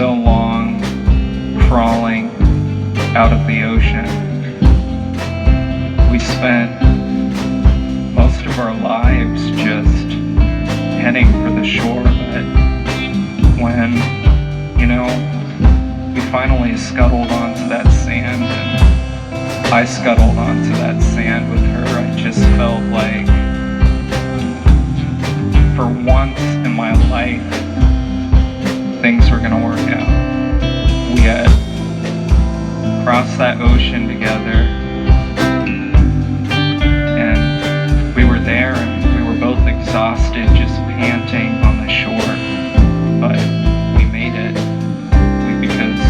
so long crawling out of the ocean. We spent most of our lives just heading for the shore, but when, we finally scuttled onto that sand, and I scuttled onto that sand with her, I just felt like, for once in my life, things were gonna work out. We had crossed that ocean together, and we were there, and we were both exhausted, just panting on the shore, but we made it, because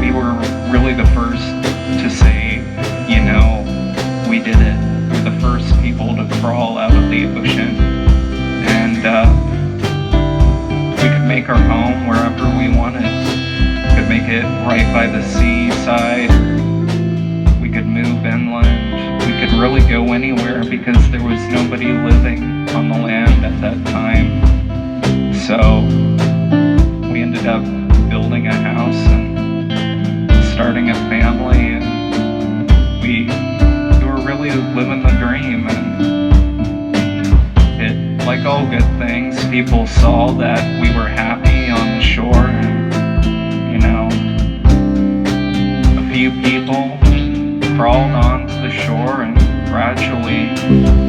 we were really the first to say, we did it. We were the first people to crawl out of the ocean, and we could make our home wherever we wanted. We could make it right by the seaside, we could move inland, we could really go anywhere because there was nobody living on the land at that time. So we ended up building a house and starting a family, and we were really living the dream. And like all good things, people saw that we were happy on the shore, and a few people crawled onto the shore, and gradually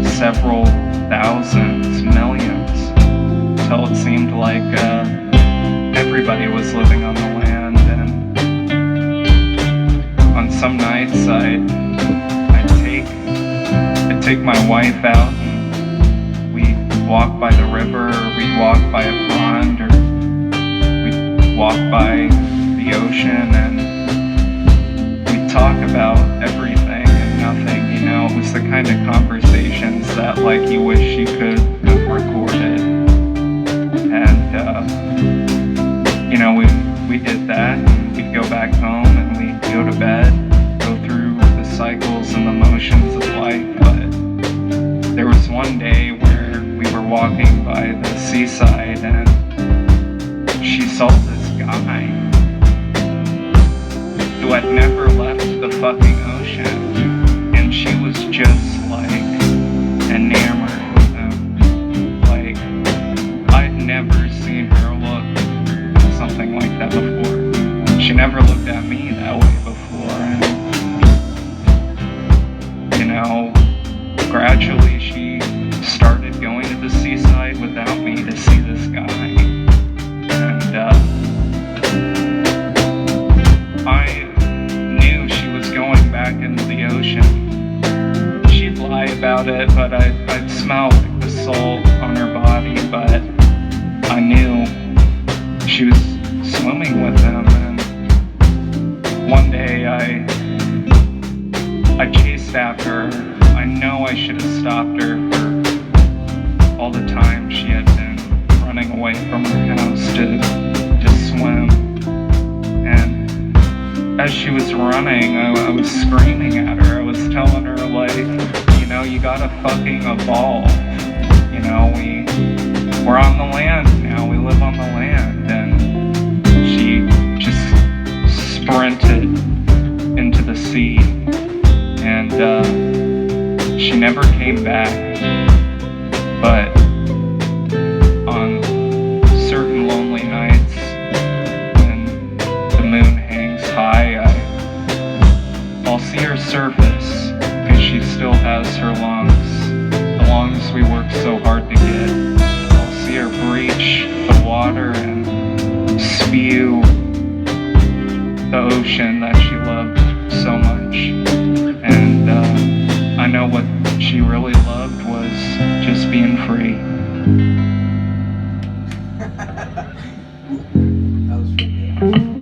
several thousands, millions, until it seemed like everybody was living on the land. And on some nights I'd take my wife out, and we'd walk by the river, or we'd walk by a pond, or we'd walk by the ocean, and we'd talk about everything and nothing. It was the kind of conversations that you wish you could have recorded. And we did that, and we'd go back home, and we'd go to bed, go through the cycles and the motions of life. But there was one day where we were walking by the seaside, and she saw this guy who had never left the fucking ocean, and she was just enamored with him. I'd never seen her look something like that before. She never looked at me that way before, and gradually she started going to the seaside without me to see this guy. And I knew she was going back into the ocean. She'd lie about it, but I'd smell the salt on her body, but I knew she was swimming with him. And one day I chased after her. I know I should have stopped her for all the time she had been running away from her house to swim. And as she was running, I was screaming at her. I was telling her, you gotta fucking evolve. We're on the land now, we live on the land. And she just sprinted into the sea, and she never came back. But on certain lonely nights, when the moon hangs high, I'll see her surface, because she still has her lungs, the lungs we worked so hard to get. I'll see her breach the water and spew the ocean that she loved so much. And I know what she really